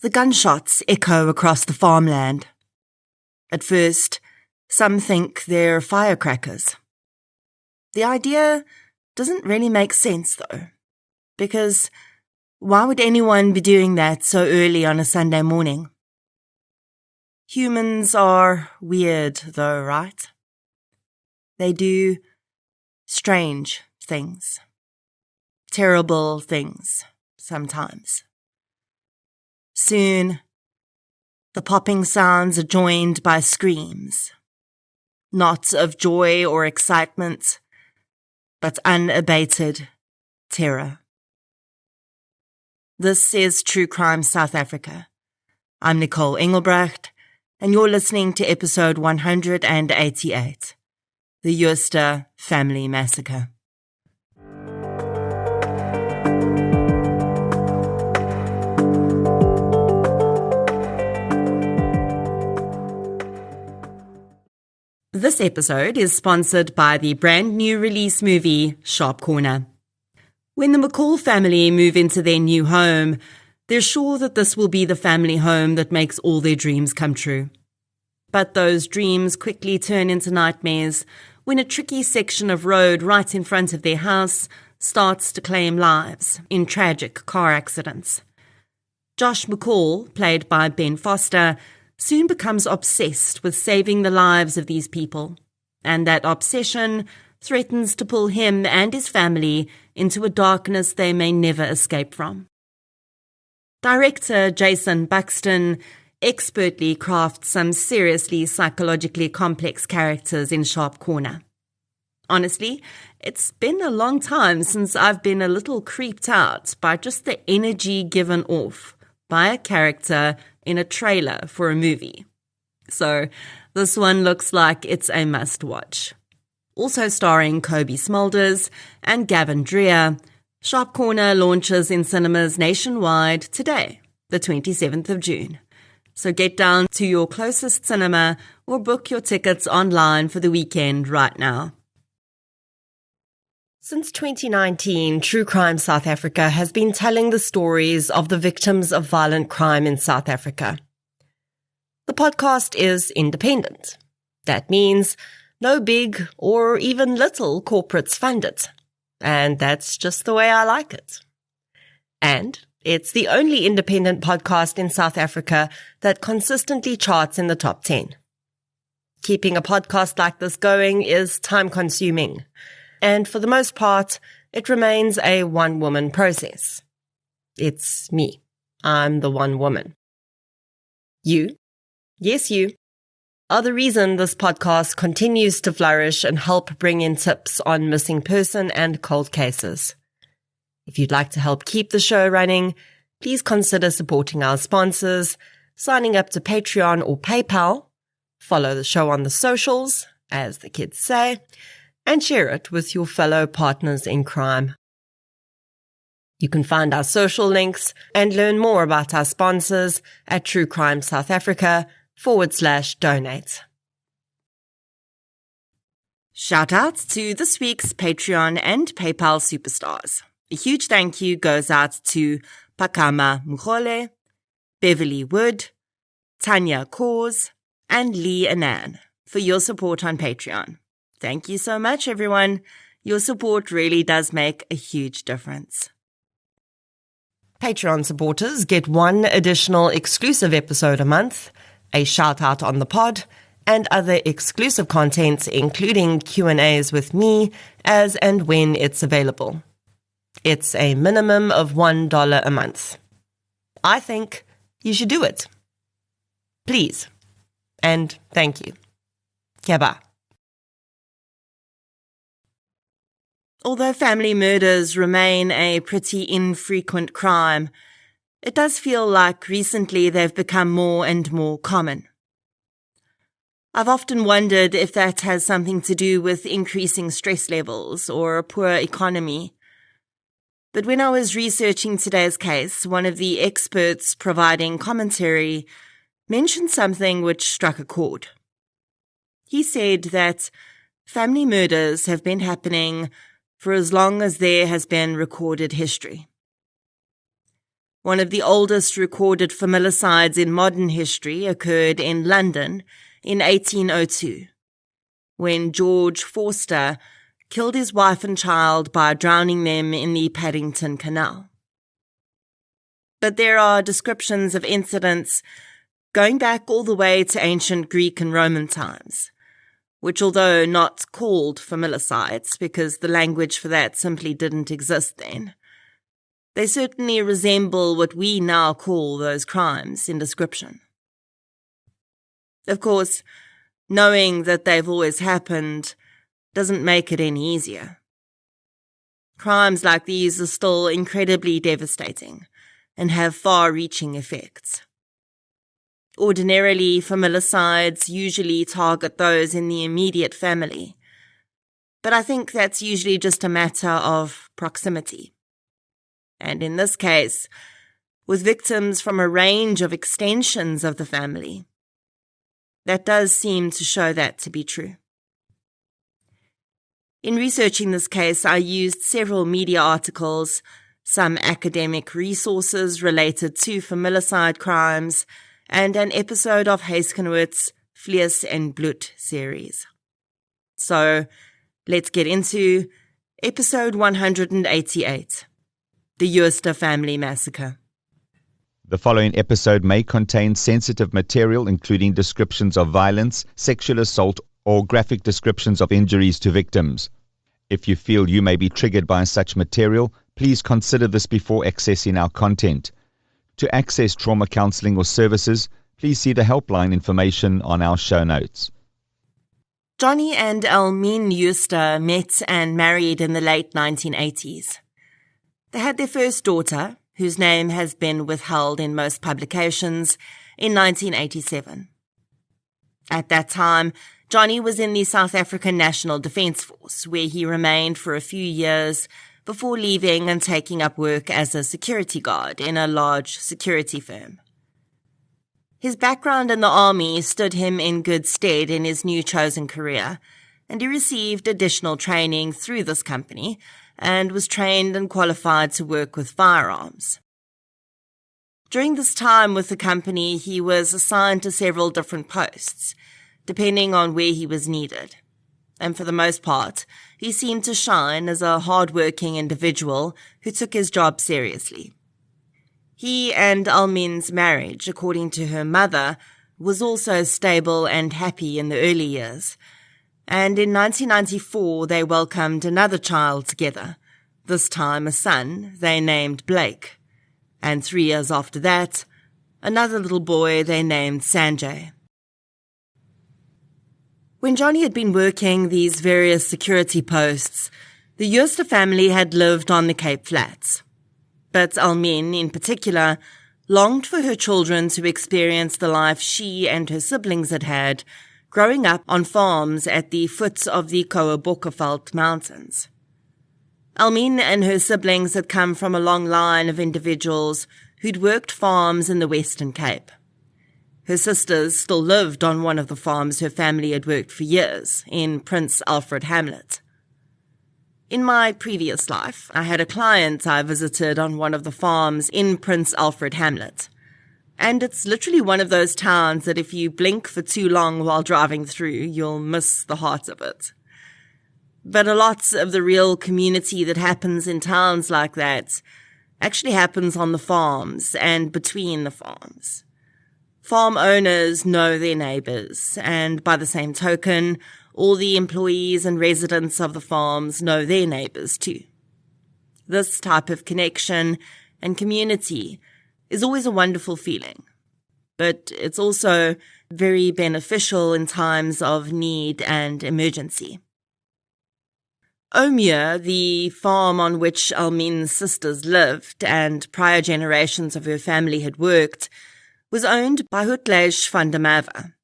The gunshots echo across the farmland. At first, some think they're firecrackers. The idea doesn't really make sense, though, because why would anyone be doing that so early on a Sunday morning? Humans are weird, though, right? They do strange things. Terrible things, sometimes. Soon, the popping sounds are joined by screams. Not of joy or excitement, but unabated terror. This is True Crime South Africa. I'm Nicole Engelbrecht, and you're listening to episode 188, The Jooste Family Massacre. This episode is sponsored by the brand new release movie, Sharp Corner. When the McCall family move into their new home, they're sure that this will be the family home that makes all their dreams come true. But those dreams quickly turn into nightmares when a tricky section of road right in front of their house starts to claim lives in tragic car accidents. Josh McCall, played by Ben Foster, soon becomes obsessed with saving the lives of these people, and that obsession threatens to pull him and his family into a darkness they may never escape from. Director Jason Buxton expertly crafts some seriously psychologically complex characters in Sharp Corner. Honestly, it's been a long time since I've been a little creeped out by just the energy given off by a character in a trailer for a movie. So this one looks like it's a must-watch. Also starring Kobe Smulders and Gavin Dreer, Sharp Corner launches in cinemas nationwide today, the 27th of June. So get down to your closest cinema or book your tickets online for the weekend right now. Since 2019, True Crime South Africa has been telling the stories of the victims of violent crime in South Africa. The podcast is independent. That means no big or even little corporates fund it. And that's just the way I like it. And it's the only independent podcast in South Africa that consistently charts in the top 10. Keeping a podcast like this going is time-consuming. And for the most part, it remains a one-woman process. It's me. I'm the one woman. You, yes you, are the reason this podcast continues to flourish and help bring in tips on missing person and cold cases. If you'd like to help keep the show running, please consider supporting our sponsors, signing up to Patreon or PayPal, follow the show on the socials, as the kids say, and share it with your fellow partners in crime. You can find our social links and learn more about our sponsors at True Crime South Africa/donate. Shout out to this week's Patreon and PayPal superstars. A huge thank you goes out to Pakama Mugole, Beverly Wood, Tanya Kors, and Lee Anan for your support on Patreon. Thank you so much, everyone. Your support really does make a huge difference. Patreon supporters get one additional exclusive episode a month, a shout-out on the pod, and other exclusive content, including Q&As with me as and when it's available. It's a minimum of $1 a month. I think you should do it. Please. And thank you. Keba. Although family murders remain a pretty infrequent crime, it does feel like recently they've become more and more common. I've often wondered if that has something to do with increasing stress levels or a poor economy. But when I was researching today's case, one of the experts providing commentary mentioned something which struck a chord. He said that family murders have been happening for as long as there has been recorded history. One of the oldest recorded familicides in modern history occurred in London in 1802, when George Forster killed his wife and child by drowning them in the Paddington Canal. But there are descriptions of incidents going back all the way to ancient Greek and Roman times, which, although not called familicides because the language for that simply didn't exist then, they certainly resemble what we now call those crimes in description. Of course, knowing that they've always happened doesn't make it any easier. Crimes like these are still incredibly devastating and have far-reaching effects. Ordinarily, familicides usually target those in the immediate family, but I think that's usually just a matter of proximity. And in this case, with victims from a range of extensions of the family, that does seem to show that to be true. In researching this case, I used several media articles, some academic resources related to familicide crimes, and an episode of Heeskenhout's Vlees en Bloed series. So, let's get into episode 188, The Jooste Family Massacre. The following episode may contain sensitive material, including descriptions of violence, sexual assault, or graphic descriptions of injuries to victims. If you feel you may be triggered by such material, please consider this before accessing our content. To access trauma counseling or services, please see the helpline information on our show notes. Johnny and Elmine Jooste met and married in the late 1980s. They had their first daughter, whose name has been withheld in most publications, in 1987. At that time, Johnny was in the South African National Defence Force, where he remained for a few years before leaving and taking up work as a security guard in a large security firm. His background in the army stood him in good stead in his new chosen career, and he received additional training through this company and was trained and qualified to work with firearms. During this time with the company, he was assigned to several different posts, depending on where he was needed. And for the most part, he seemed to shine as a hard-working individual who took his job seriously. He and Elmine's marriage, according to her mother, was also stable and happy in the early years, and in 1994 they welcomed another child together, this time a son they named Blake, and 3 years after that, another little boy they named Sanjay. When Johnny had been working these various security posts, the Jooste family had lived on the Cape Flats. But Elmine, in particular, longed for her children to experience the life she and her siblings had had, growing up on farms at the foot of the Koa-Bokkeveld Mountains. Elmine and her siblings had come from a long line of individuals who'd worked farms in the Western Cape. Her sisters still lived on one of the farms her family had worked for years, in Prince Alfred Hamlet. In my previous life, I had a client I visited on one of the farms in Prince Alfred Hamlet. And it's literally one of those towns that if you blink for too long while driving through, you'll miss the heart of it. But a lot of the real community that happens in towns like that actually happens on the farms and between the farms. Farm owners know their neighbours, and by the same token, all the employees and residents of the farms know their neighbours too. This type of connection and community is always a wonderful feeling, but it's also very beneficial in times of need and emergency. Omuir, the farm on which Elmine's sisters lived and prior generations of her family had worked, was owned by Hutlesh van der Merwe.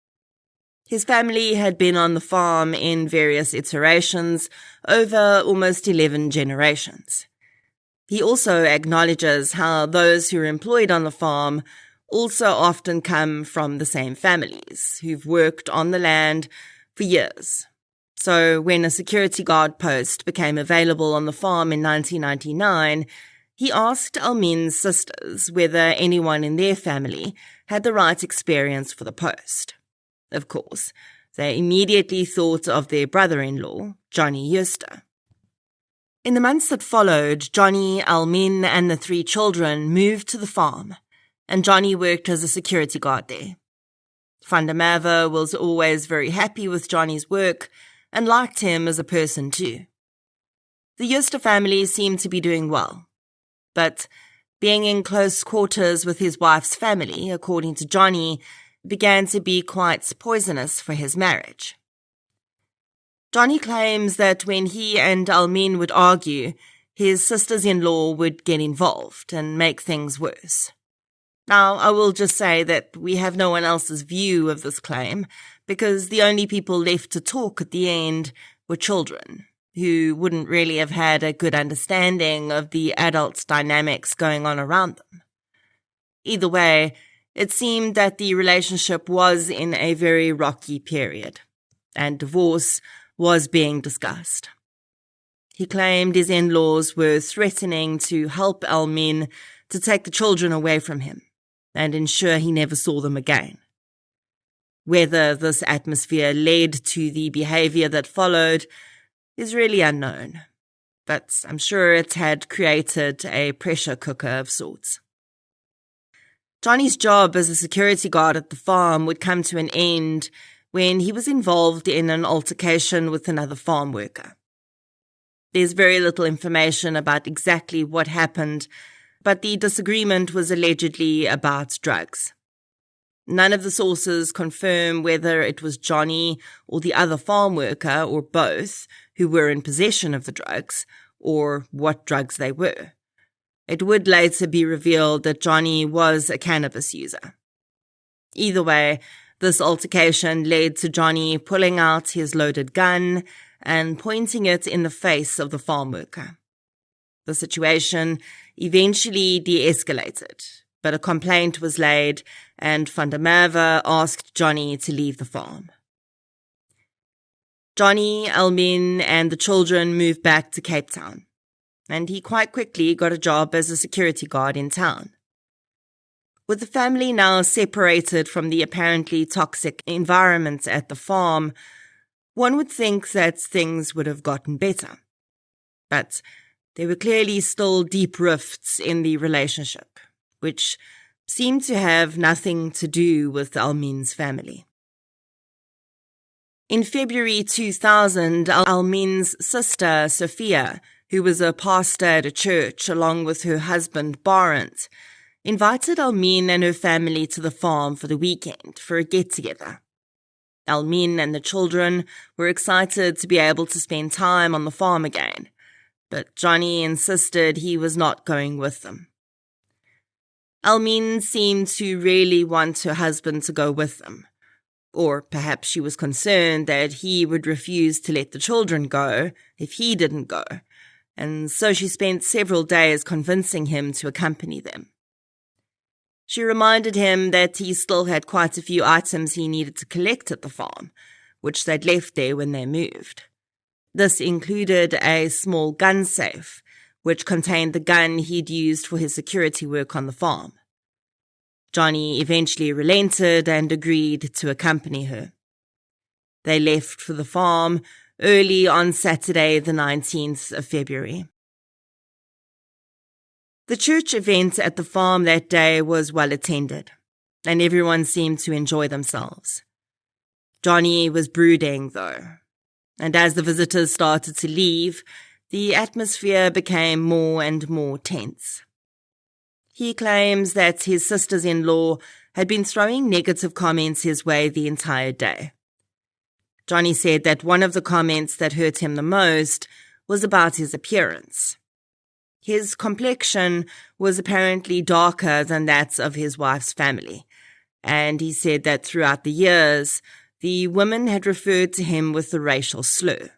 His family had been on the farm in various iterations over almost 11 generations. He also acknowledges how those who are employed on the farm also often come from the same families who've worked on the land for years. So when a security guard post became available on the farm in 1999, He asked Almin's sisters whether anyone in their family had the right experience for the post. Of course, they immediately thought of their brother-in-law, Johnny Jooste. In the months that followed, Johnny, Almin, and the 3 children moved to the farm, and Johnny worked as a security guard there. Van der Merwe was always very happy with Johnny's work and liked him as a person too. The Jooste family seemed to be doing well, but being in close quarters with his wife's family, according to Johnny, began to be quite poisonous for his marriage. Johnny claims that when he and Almin would argue, his sisters-in-law would get involved and make things worse. Now, I will just say that we have no one else's view of this claim, because the only people left to talk at the end were children, who wouldn't really have had a good understanding of the adults' dynamics going on around them. Either way, it seemed that the relationship was in a very rocky period, and divorce was being discussed. He claimed his in-laws were threatening to help Almin to take the children away from him and ensure he never saw them again. Whether this atmosphere led to the behavior that followed is really unknown, but I'm sure it had created a pressure cooker of sorts. Johnny's job as a security guard at the farm would come to an end when he was involved in an altercation with another farm worker. There's very little information about exactly what happened, but the disagreement was allegedly about drugs. None of the sources confirm whether it was Johnny or the other farm worker, or both, who were in possession of the drugs, or what drugs they were. It would later be revealed that Johnny was a cannabis user. Either way, this altercation led to Johnny pulling out his loaded gun and pointing it in the face of the farm worker. The situation eventually de-escalated, but a complaint was laid and Van der Merwe asked Johnny to leave the farm. Johnny, Almin, and the children moved back to Cape Town, and he quite quickly got a job as a security guard in town. With the family now separated from the apparently toxic environment at the farm, one would think that things would have gotten better. But there were clearly still deep rifts in the relationship, which seemed to have nothing to do with Almin's family. In February 2000, Almin's sister, Sophia, who was a pastor at a church along with her husband, Barent, invited Almin and her family to the farm for the weekend for a get-together. Almin and the children were excited to be able to spend time on the farm again, but Johnny insisted he was not going with them. Almin seemed to really want her husband to go with them, or perhaps she was concerned that he would refuse to let the children go if he didn't go, and so she spent several days convincing him to accompany them. She reminded him that he still had quite a few items he needed to collect at the farm, which they'd left there when they moved. This included a small gun safe, which contained the gun he'd used for his security work on the farm. Johnny eventually relented and agreed to accompany her. They left for the farm early on Saturday, the 19th of February. The church event at the farm that day was well attended, and everyone seemed to enjoy themselves. Johnny was brooding, though, and as the visitors started to leave, the atmosphere became more and more tense. He claims that his sisters-in-law had been throwing negative comments his way the entire day. Johnny said that one of the comments that hurt him the most was about his appearance. His complexion was apparently darker than that of his wife's family, and he said that throughout the years, the women had referred to him with the racial slur.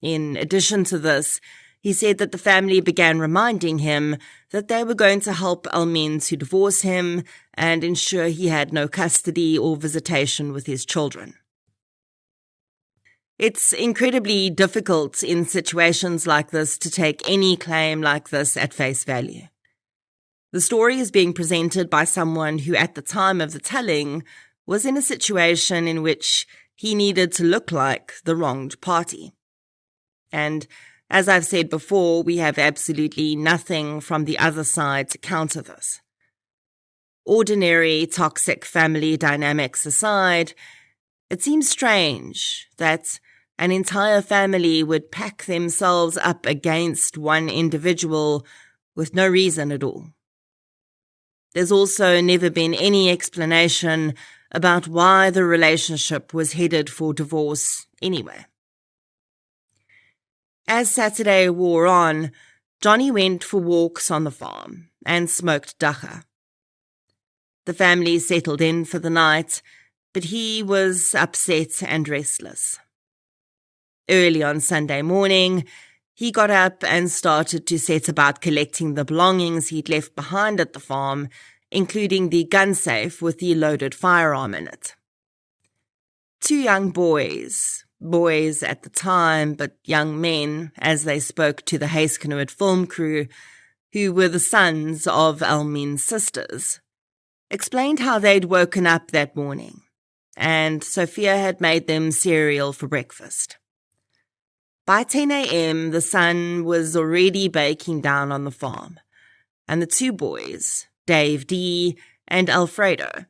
In addition to this, he said that the family began reminding him that they were going to help Almin to divorce him and ensure he had no custody or visitation with his children. It's incredibly difficult in situations like this to take any claim like this at face value. The story is being presented by someone who, at the time of the telling, was in a situation in which he needed to look like the wronged party. And as I've said before, we have absolutely nothing from the other side to counter this. Ordinary toxic family dynamics aside, it seems strange that an entire family would pack themselves up against one individual with no reason at all. There's also never been any explanation about why the relationship was headed for divorce anyway. As Saturday wore on, Johnny went for walks on the farm and smoked dagga. The family settled in for the night, but he was upset and restless. Early on Sunday morning, he got up and started to set about collecting the belongings he'd left behind at the farm, including the gun safe with the loaded firearm in it. Two young boys at the time, but young men, as they spoke to the Hayscanoid film crew, who were the sons of Elmin's sisters, explained how they'd woken up that morning, and Sophia had made them cereal for breakfast. By 10 a.m., the sun was already baking down on the farm, and the two boys, Dave D. and Alfredo,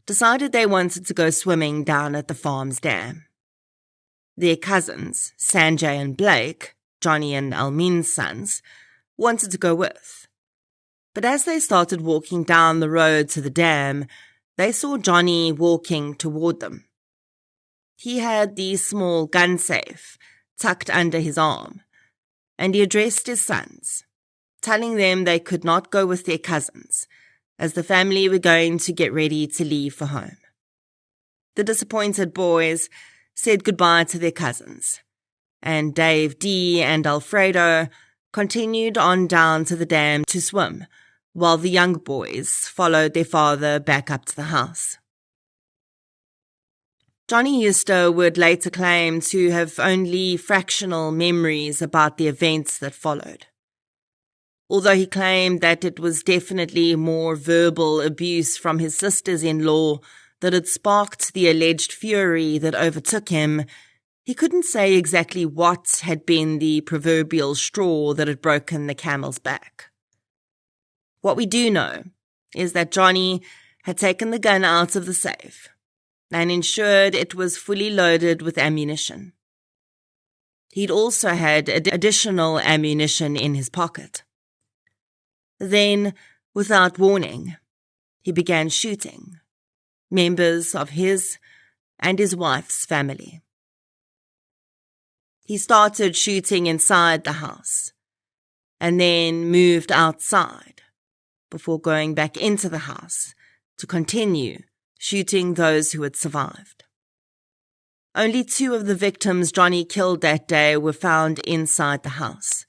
decided they wanted to go swimming down at the farm's dam. Their cousins, Sanjay and Blake, Johnny and Elmin's sons, wanted to go with. But as they started walking down the road to the dam, they saw Johnny walking toward them. He had the small gun safe tucked under his arm, and he addressed his sons, telling them they could not go with their cousins, as the family were going to get ready to leave for home. The disappointed boys said goodbye to their cousins, and Dave D. and Alfredo continued on down to the dam to swim, while the young boys followed their father back up to the house. Johnny Jooste would later claim to have only fractional memories about the events that followed. Although he claimed that it was definitely more verbal abuse from his sisters-in-law that had sparked the alleged fury that overtook him, he couldn't say exactly what had been the proverbial straw that had broken the camel's back. What we do know is that Johnny had taken the gun out of the safe and ensured it was fully loaded with ammunition. He'd also had additional ammunition in his pocket. Then, without warning, he began shooting members of his and his wife's family. He started shooting inside the house and then moved outside before going back into the house to continue shooting those who had survived. Only two of the victims Johnny killed that day were found inside the house,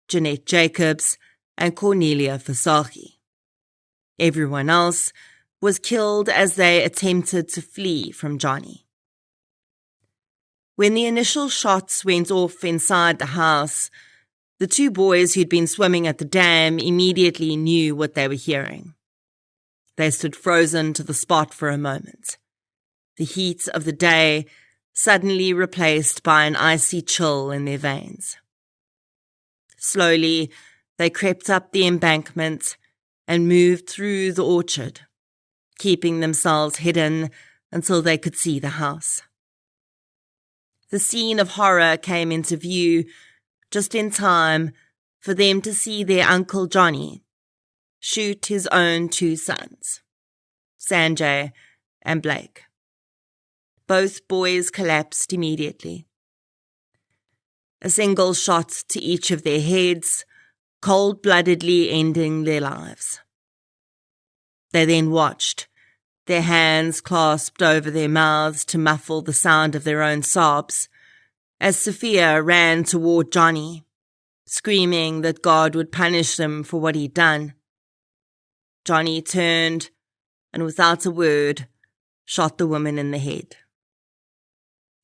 Jeanette Jacobs and Cornelia Versace. Everyone else was killed as they attempted to flee from Johnny. When the initial shots went off inside the house, the two boys who'd been swimming at the dam immediately knew what they were hearing. They stood frozen to the spot for a moment, the heat of the day suddenly replaced by an icy chill in their veins. Slowly, they crept up the embankment and moved through the orchard, keeping themselves hidden until they could see the house. The scene of horror came into view just in time for them to see their Uncle Johnny shoot his own two sons, Sanjay and Blake. Both boys collapsed immediately. A single shot to each of their heads, cold-bloodedly ending their lives. They then watched, their hands clasped over their mouths to muffle the sound of their own sobs, as Sophia ran toward Johnny, screaming that God would punish them for what he'd done. Johnny turned and, without a word, shot the woman in the head.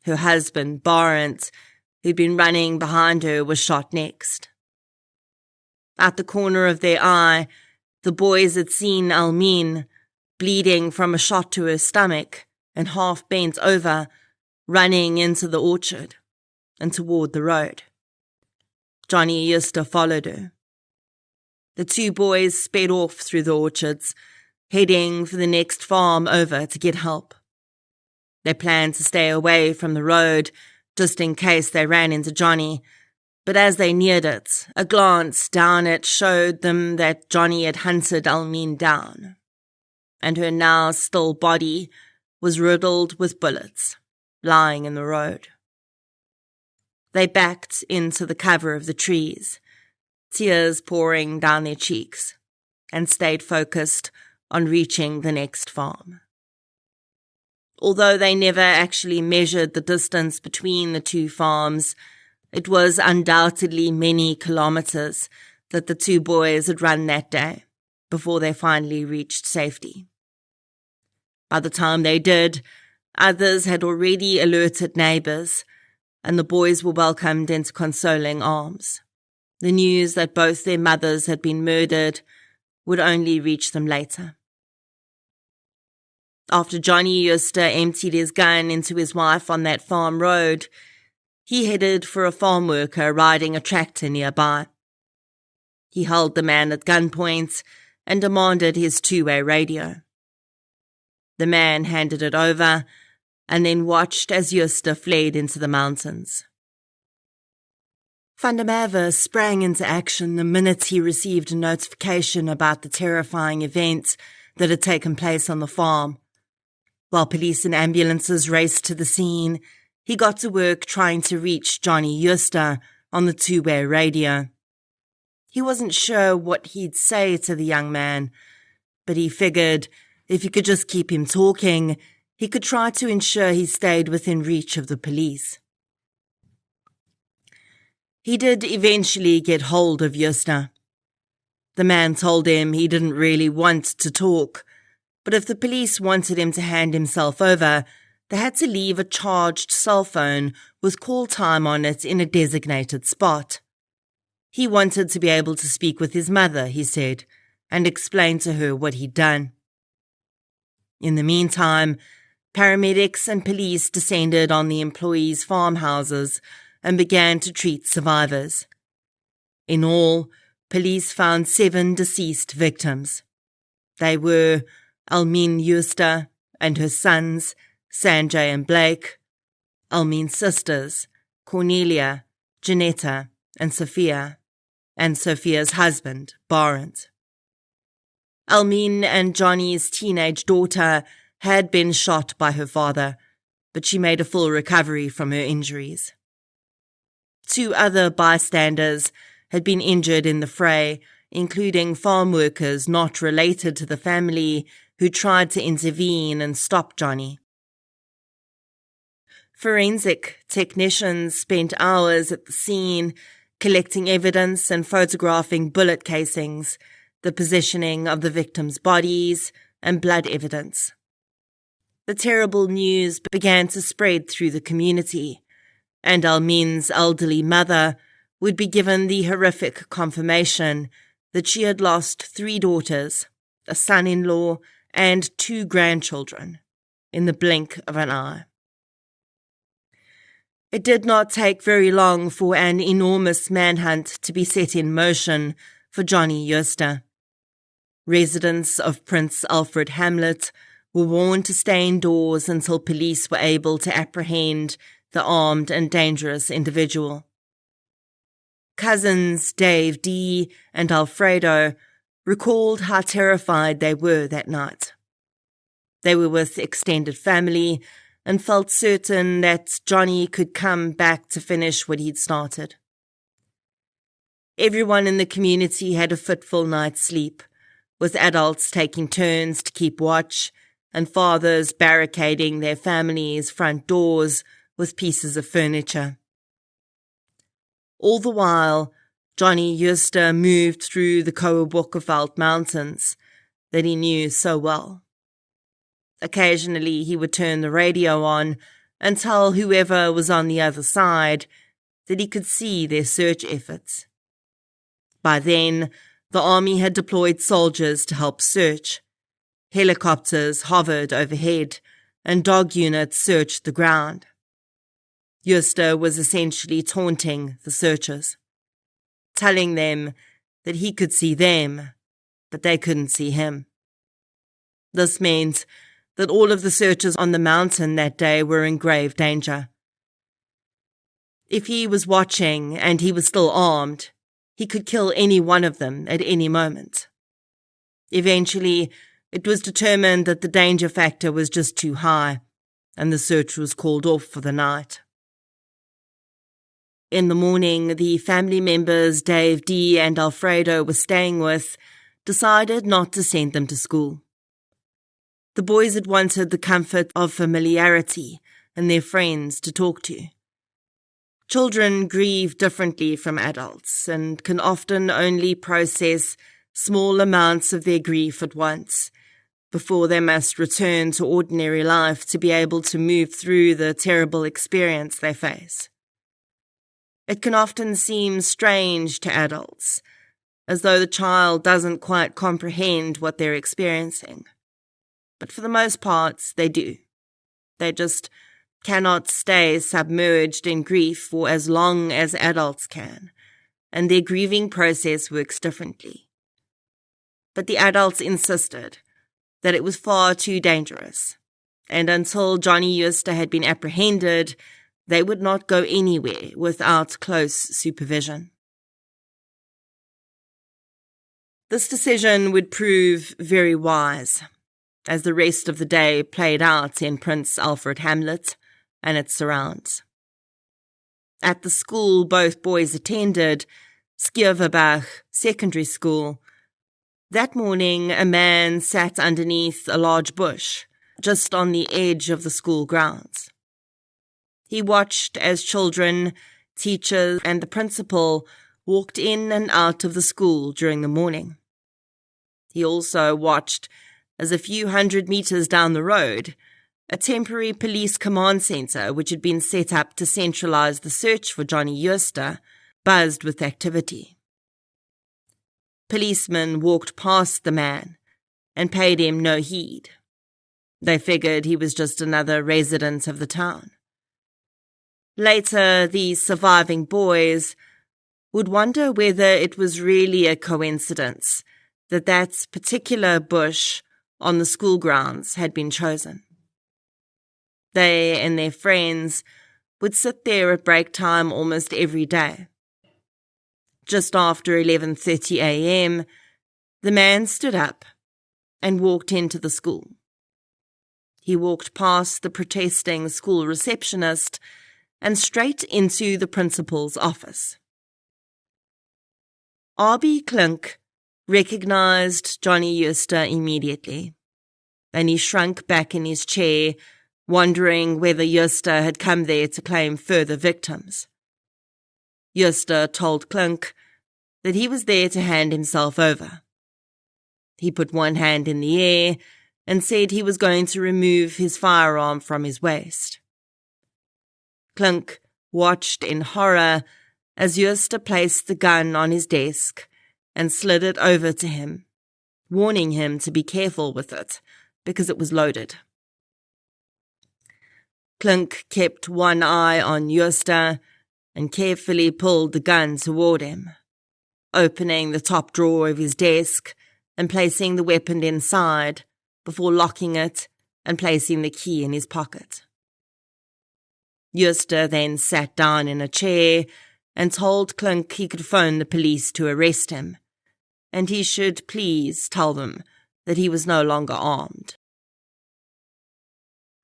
Her husband, Barent, who'd been running behind her, was shot next. At the corner of their eye, the boys had seen Almin, bleeding from a shot to her stomach and half bent over, running into the orchard and toward the road. Johnny Jooste followed her. The two boys sped off through the orchards, heading for the next farm over to get help. They planned to stay away from the road, just in case they ran into Johnny, but as they neared it, a glance down it showed them that Johnny had hunted Almin down, and her now still body was riddled with bullets, lying in the road. They backed into the cover of the trees, tears pouring down their cheeks, and stayed focused on reaching the next farm. Although they never actually measured the distance between the two farms, it was undoubtedly many kilometers that the two boys had run that day before they finally reached safety. By the time they did, others had already alerted neighbors, and the boys were welcomed into consoling arms. The news that both their mothers had been murdered would only reach them later. After Johnny Jooste emptied his gun into his wife on that farm road, he headed for a farm worker riding a tractor nearby. He held the man at gunpoint and demanded his two-way radio. The man handed it over and then watched as Jooste fled into the mountains. Van der Merwe sprang into action the minute he received a notification about the terrifying event that had taken place on the farm. While police and ambulances raced to the scene, he got to work trying to reach Johnny Jooste on the two-way radio. He wasn't sure what he'd say to the young man, but he figured if he could just keep him talking, he could try to ensure he stayed within reach of the police. He did eventually get hold of Jooste. The man told him he didn't really want to talk, but if the police wanted him to hand himself over, they had to leave a charged cell phone with call time on it in a designated spot. He wanted to be able to speak with his mother, he said, and explain to her what he'd done. In the meantime, paramedics and police descended on the employees' farmhouses and began to treat survivors. In all, police found 7 deceased victims. They were Almin Jooste and her sons, Sanjay and Blake, Almin's sisters, Cornelia, Janetta, and Sophia, and Sophia's husband, Barent. Almin and Johnny's teenage daughter had been shot by her father, but she made a full recovery from her injuries. 2 other bystanders had been injured in the fray, including farm workers not related to the family who tried to intervene and stop Johnny. Forensic technicians spent hours at the scene, collecting evidence and photographing bullet casings, the positioning of the victims' bodies, and blood evidence. The terrible news began to spread through the community, and Almin's elderly mother would be given the horrific confirmation that she had lost 3 daughters, a son-in-law, and 2 grandchildren in the blink of an eye. It did not take very long for an enormous manhunt to be set in motion for Johnny Jooste. Residents of Prince Alfred Hamlet were warned to stay indoors until police were able to apprehend the armed and dangerous individual. Cousins Dave D. and Alfredo recalled how terrified they were that night. They were with extended family and felt certain that Johnny could come back to finish what he'd started. Everyone in the community had a fitful night's sleep, with adults taking turns to keep watch and fathers barricading their families' front doors with pieces of furniture. All the while, Johnny Jooste moved through the Koerbokkenveld mountains that he knew so well. Occasionally he would turn the radio on and tell whoever was on the other side that he could see their search efforts. By then, the army had deployed soldiers to help search. Helicopters hovered overhead, and dog units searched the ground. Jooste was essentially taunting the searchers, telling them that he could see them, but they couldn't see him. This meant that all of the searchers on the mountain that day were in grave danger. If he was watching and he was still armed, he could kill any one of them at any moment. Eventually, it was determined that the danger factor was just too high, and the search was called off for the night. In the morning, the family members Dave D. and Alfredo were staying with decided not to send them to school. The boys had wanted the comfort of familiarity and their friends to talk to. Children grieve differently from adults and can often only process small amounts of their grief at once before they must return to ordinary life to be able to move through the terrible experience they face. It can often seem strange to adults, as though the child doesn't quite comprehend what they're experiencing. But for the most part, they do. They just cannot stay submerged in grief for as long as adults can, and their grieving process works differently. But the adults insisted that it was far too dangerous, and until Johnny Jooste had been apprehended, they would not go anywhere without close supervision. This decision would prove very wise, as the rest of the day played out in Prince Alfred Hamlet and its surrounds. At the school both boys attended, Skierverbach Secondary School, that morning a man sat underneath a large bush, just on the edge of the school grounds. He watched as children, teachers, and the principal walked in and out of the school during the morning. He also watched as a few hundred meters down the road, a temporary police command center which had been set up to centralize the search for Johnny Jooste buzzed with activity. Policemen walked past the man and paid him no heed. They figured he was just another resident of the town. Later, the surviving boys would wonder whether it was really a coincidence that that particular bush on the school grounds had been chosen. They and their friends would sit there at break time almost every day. Just after 11:30 a.m., the man stood up and walked into the school. He walked past the protesting school receptionist and straight into the principal's office. R.B. Klink recognized Johnny Jooste immediately, and he shrunk back in his chair, wondering whether Jooste had come there to claim further victims. Jooste told Klink that he was there to hand himself over. He put one hand in the air and said he was going to remove his firearm from his waist. Klink watched in horror as Jooste placed the gun on his desk and slid it over to him, warning him to be careful with it because it was loaded. Klink kept one eye on Jooste and carefully pulled the gun toward him, opening the top drawer of his desk and placing the weapon inside before locking it and placing the key in his pocket. Jooste then sat down in a chair and told Klink he could phone the police to arrest him, and he should please tell them that he was no longer armed.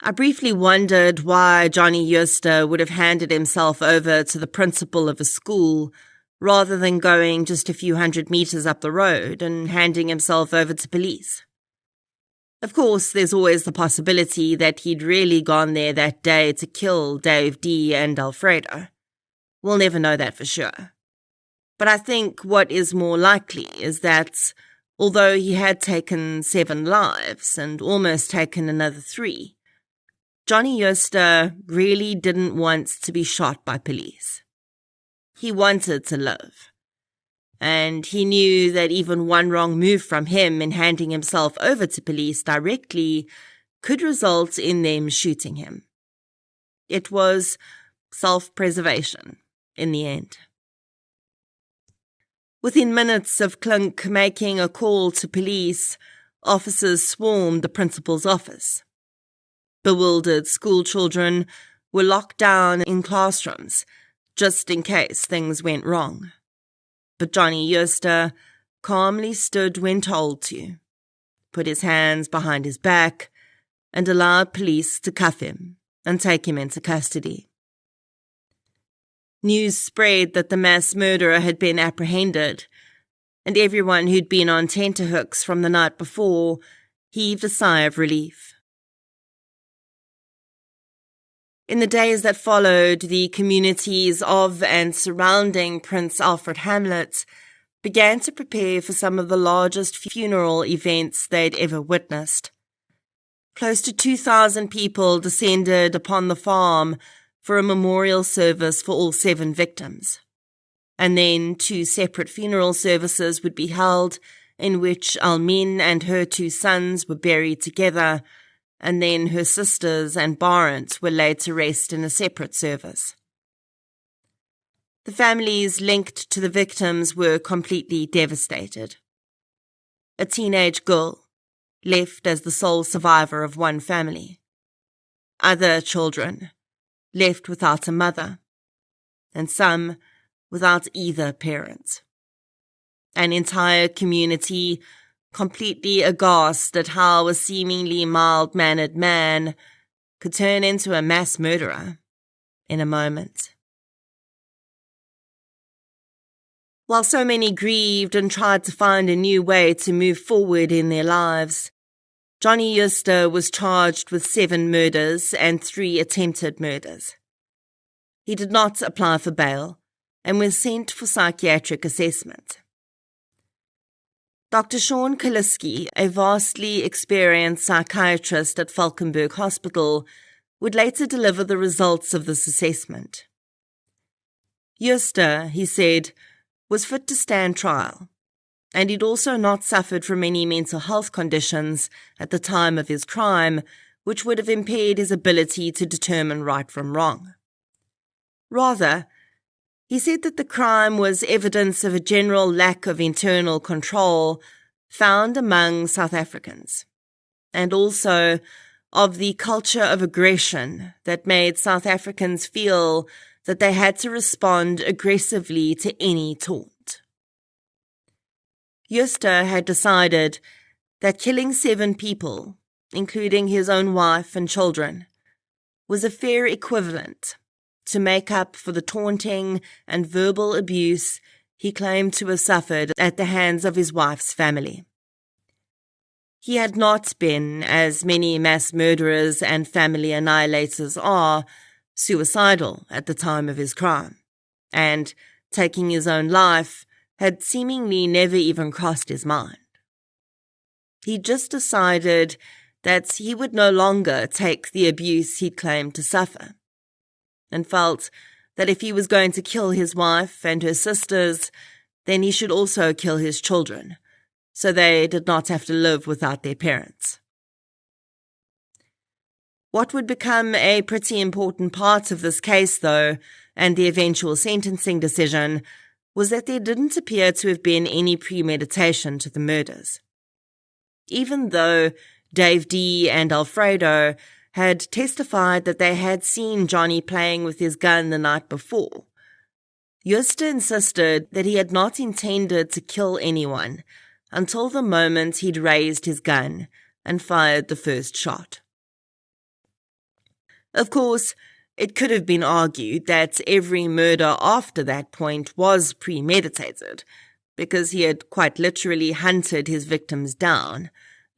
I briefly wondered why Johnny Jooste would have handed himself over to the principal of a school rather than going just a few hundred meters up the road and handing himself over to police. Of course, there's always the possibility that he'd really gone there that day to kill Dave D. and Alfredo. We'll never know that for sure. But I think what is more likely is that, although he had taken 7 lives and almost taken another 3, Johnny Jooste really didn't want to be shot by police. He wanted to live. And he knew that even one wrong move from him in handing himself over to police directly could result in them shooting him. It was self-preservation in the end. Within minutes of Clink making a call to police, officers swarmed the principal's office. Bewildered school children were locked down in classrooms, just in case things went wrong. But Johnny Jooste calmly stood when told to, put his hands behind his back, and allowed police to cuff him and take him into custody. News spread that the mass murderer had been apprehended, and everyone who'd been on tenterhooks from the night before heaved a sigh of relief. In the days that followed, the communities of and surrounding Prince Alfred Hamlet began to prepare for some of the largest funeral events they'd ever witnessed. Close to 2,000 people descended upon the farm for a memorial service for all 7 victims. And then 2 separate funeral services would be held in which Almin and her 2 sons were buried together, and then her sisters and Barent were laid to rest in a separate service. The families linked to the victims were completely devastated. A teenage girl, left as the sole survivor of one family. Other children, left without a mother, and some without either parent. An entire community completely aghast at how a seemingly mild-mannered man could turn into a mass murderer in a moment. While so many grieved and tried to find a new way to move forward in their lives, Johnny Jooste was charged with 7 murders and 3 attempted murders. He did not apply for bail and was sent for psychiatric assessment. Dr. Sean Kaliski, a vastly experienced psychiatrist at Valkenburg Hospital, would later deliver the results of this assessment. Jooste, he said, was fit to stand trial, and he'd also not suffered from any mental health conditions at the time of his crime, which would have impaired his ability to determine right from wrong. Rather, he said that the crime was evidence of a general lack of internal control found among South Africans, and also of the culture of aggression that made South Africans feel that they had to respond aggressively to any taunt. Jooste had decided that killing 7 people, including his own wife and children, was a fair equivalent to make up for the taunting and verbal abuse he claimed to have suffered at the hands of his wife's family. He had not been, as many mass murderers and family annihilators are, suicidal at the time of his crime, and, taking his own life, had seemingly never even crossed his mind. He just decided that he would no longer take the abuse he'd claimed to suffer, and felt that if he was going to kill his wife and her sisters, then he should also kill his children, so they did not have to live without their parents. What would become a pretty important part of this case, though, and the eventual sentencing decision, was that there didn't appear to have been any premeditation to the murders. Even though Dave D. and Alfredo had testified that they had seen Johnny playing with his gun the night before, Jooste insisted that he had not intended to kill anyone until the moment he'd raised his gun and fired the first shot. Of course, it could have been argued that every murder after that point was premeditated, because he had quite literally hunted his victims down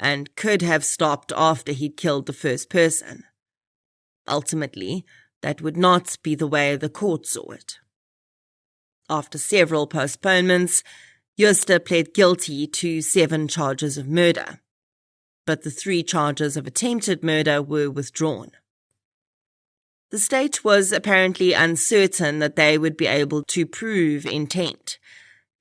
and could have stopped after he'd killed the first person. Ultimately, that would not be the way the court saw it. After several postponements, Jooste pled guilty to 7 charges of murder, but the 3 charges of attempted murder were withdrawn. The state was apparently uncertain that they would be able to prove intent,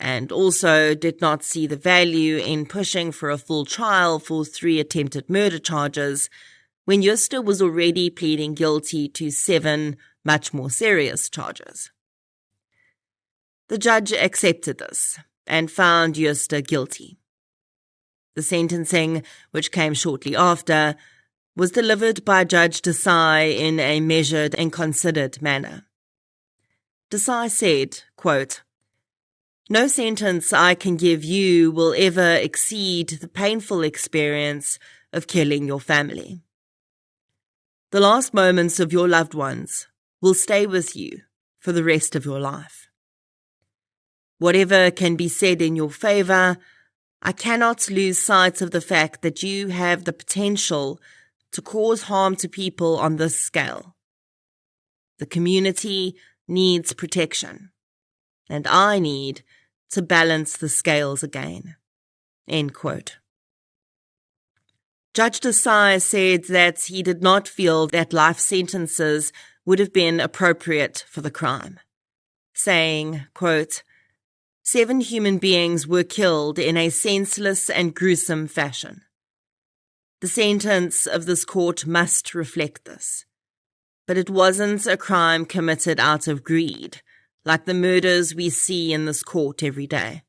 and also did not see the value in pushing for a full trial for 3 attempted murder charges when Jooste was already pleading guilty to 7 much more serious charges. The judge accepted this and found Jooste guilty. The sentencing, which came shortly after, was delivered by Judge Desai in a measured and considered manner. Desai said, quote, "No sentence I can give you will ever exceed the painful experience of killing your family. The last moments of your loved ones will stay with you for the rest of your life. Whatever can be said in your favor, I cannot lose sight of the fact that you have the potential to cause harm to people on this scale. The community needs protection, and I need to balance the scales again." End quote. Judge Desai said that he did not feel that life sentences would have been appropriate for the crime, saying, quote, "7 human beings were killed in a senseless and gruesome fashion. The sentence of this court must reflect this. But it wasn't a crime committed out of greed, like the murders we see in this court every day.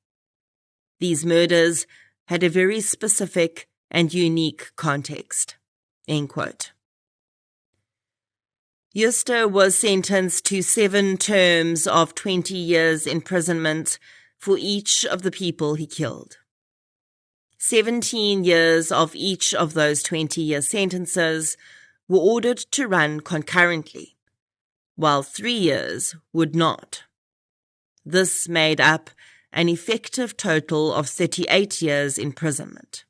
These murders had a very specific and unique context." End quote. Jooste was sentenced to 7 terms of 20 years imprisonment for each of the people he killed. 17 years of each of those 20-year sentences were ordered to run concurrently, while 3 years would not. This made up an effective total of 38 years imprisonment.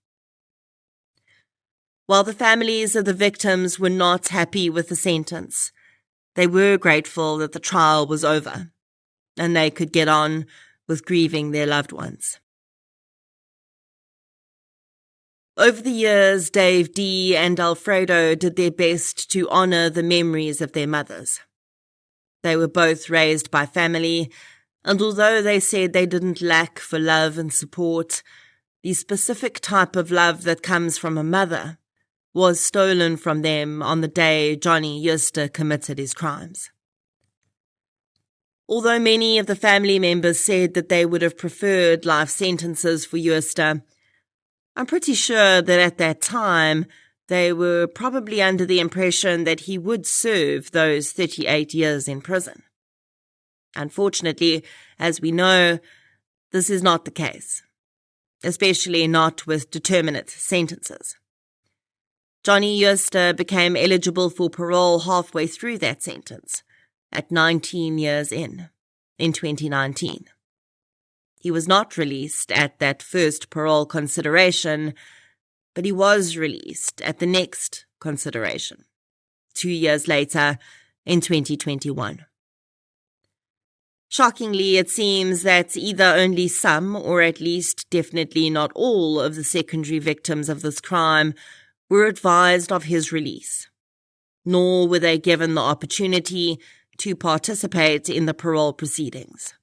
While the families of the victims were not happy with the sentence, they were grateful that the trial was over and they could get on with grieving their loved ones. Over the years, Dave D. and Alfredo did their best to honor the memories of their mothers. They were both raised by family, and although they said they didn't lack for love and support, the specific type of love that comes from a mother was stolen from them on the day Johnny Jooste committed his crimes. Although many of the family members said that they would have preferred life sentences for Jooste, I'm pretty sure that at that time they were probably under the impression that he would serve those 38 years in prison. Unfortunately, as we know, this is not the case, especially not with determinate sentences. Johnny Jooste became eligible for parole halfway through that sentence, at 19 years in 2019. He was not released at that first parole consideration, but he was released at the next consideration, 2 years later in 2021. Shockingly, it seems that either only some, or at least definitely not all, of the secondary victims of this crime were advised of his release, nor were they given the opportunity to participate in the parole proceedings.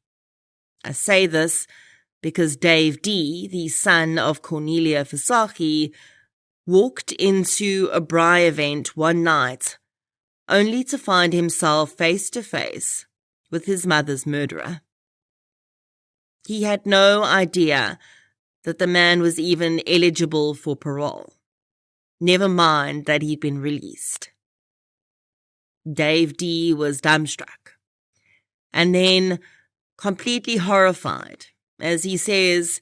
I say this because Dave D., the son of Cornelia Visagie, walked into a braai event one night only to find himself face to face with his mother's murderer. He had no idea that the man was even eligible for parole, never mind that he'd been released. Dave D. was dumbstruck, and then completely horrified, as he says,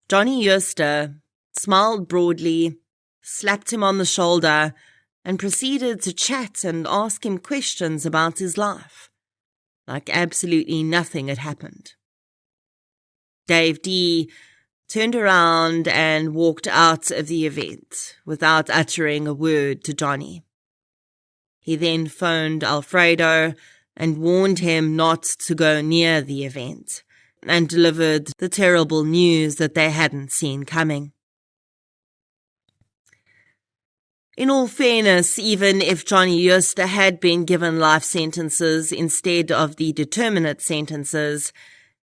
Johnny Jooste smiled broadly, slapped him on the shoulder, and proceeded to chat and ask him questions about his life, like absolutely nothing had happened. Dave D. turned around and walked out of the event without uttering a word to Johnny. He then phoned Alfredo and warned him not to go near the event, and delivered the terrible news that they hadn't seen coming. In all fairness, even if Johnny Jooste had been given life sentences instead of the determinate sentences,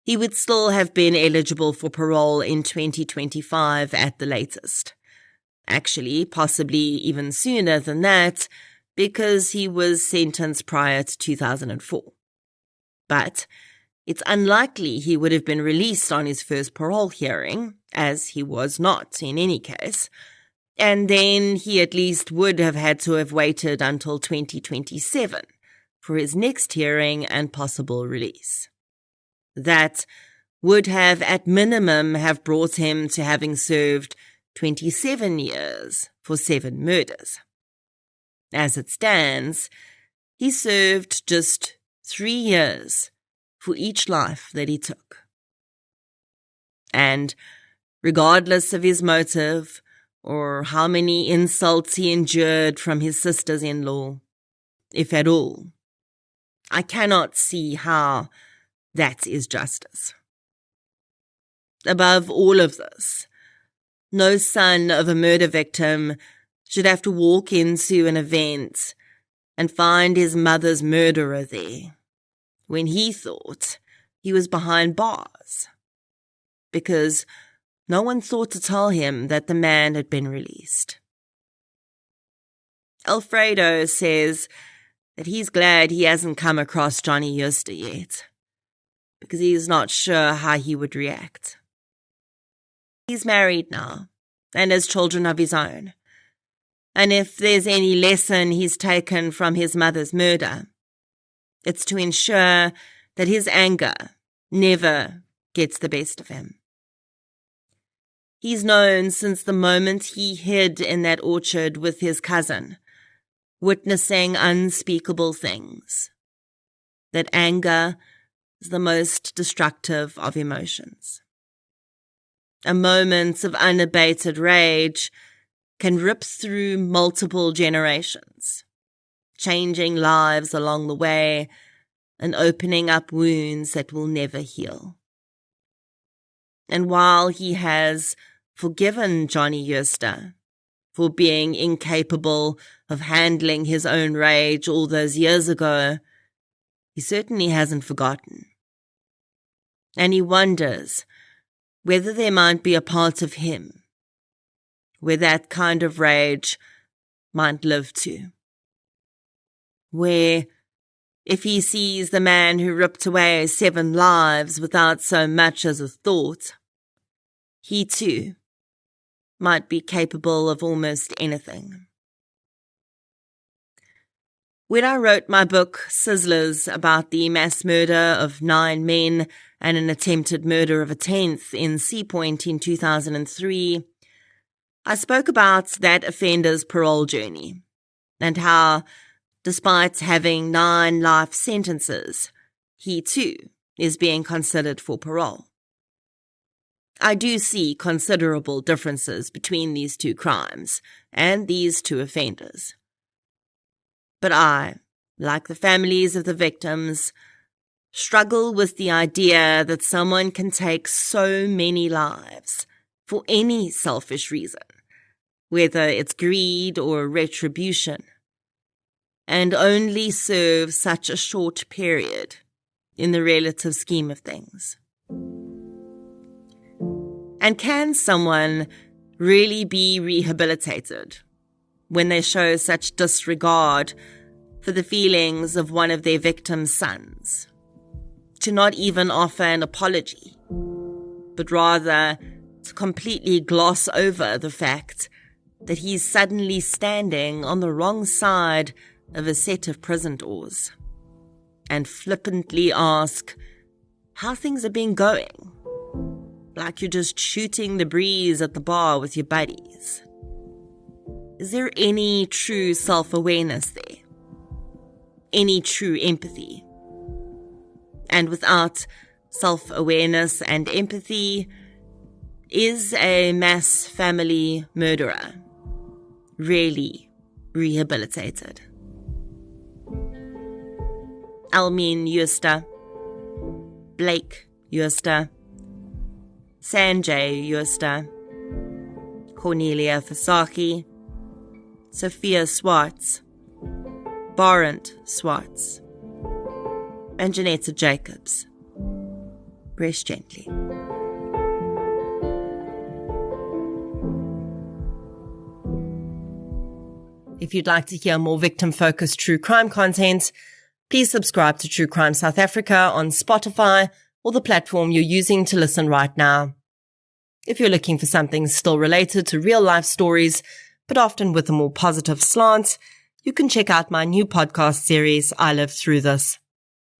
he would still have been eligible for parole in 2025 at the latest. Actually, possibly even sooner than that, because he was sentenced prior to 2004. But it's unlikely he would have been released on his first parole hearing, as he was not in any case, and then he at least would have had to have waited until 2027 for his next hearing and possible release. That would have at minimum have brought him to having served 27 years for 7 murders. As it stands, he served just 3 years for each life that he took. And regardless of his motive or how many insults he endured from his sisters-in-law, if at all, I cannot see how that is justice. Above all of this, no son of a murder victim should have to walk into an event and find his mother's murderer there when he thought he was behind bars, because no one thought to tell him that the man had been released. Alfredo says that he's glad he hasn't come across Johnny Jooste yet, because he's not sure how he would react. He's married now, and has children of his own. And if there's any lesson he's taken from his mother's murder, it's to ensure that his anger never gets the best of him. He's known since the moment he hid in that orchard with his cousin, witnessing unspeakable things, that anger is the most destructive of emotions. A moment of unabated rage can rip through multiple generations, changing lives along the way and opening up wounds that will never heal. And while he has forgiven Johnny Jooste for being incapable of handling his own rage all those years ago, he certainly hasn't forgotten. And he wonders whether there might be a part of him where that kind of rage might live too. Where, if he sees the man who ripped away 7 lives without so much as a thought, he too might be capable of almost anything. When I wrote my book, Sizzlers, about the mass murder of 9 men and an attempted murder of a 10th in Sea Point in 2003, I spoke about that offender's parole journey and how, despite having 9 life sentences, he too is being considered for parole. I do see considerable differences between these 2 crimes and these 2 offenders. But I, like the families of the victims, struggle with the idea that someone can take so many lives for any selfish reason, whether it's greed or retribution, and only serve such a short period in the relative scheme of things. And can someone really be rehabilitated when they show such disregard for the feelings of one of their victim's sons, to not even offer an apology, but rather to completely gloss over the fact that he's suddenly standing on the wrong side of a set of prison doors, and flippantly ask how things are been going, like you're just shooting the breeze at the bar with your buddies? Is there any true self-awareness there? Any true empathy? And without self-awareness and empathy, is a mass family murderer really rehabilitated? Almeen Jooste, Blake Jooste, Sanjay Jooste, Cornelia Fasaki, Sophia Swartz, Barent Swartz, and Janetta Jacobs. Rest gently. If you'd like to hear more victim-focused true crime content, please subscribe to True Crime South Africa on Spotify or the platform you're using to listen right now. If you're looking for something still related to real-life stories, but often with a more positive slant, you can check out my new podcast series, I Lived Through This.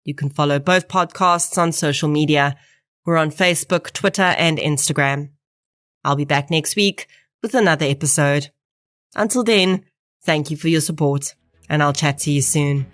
You can follow both podcasts on social media. We're on Facebook, Twitter, and Instagram. I'll be back next week with another episode. Until then, thank you for your support, and I'll chat to you soon.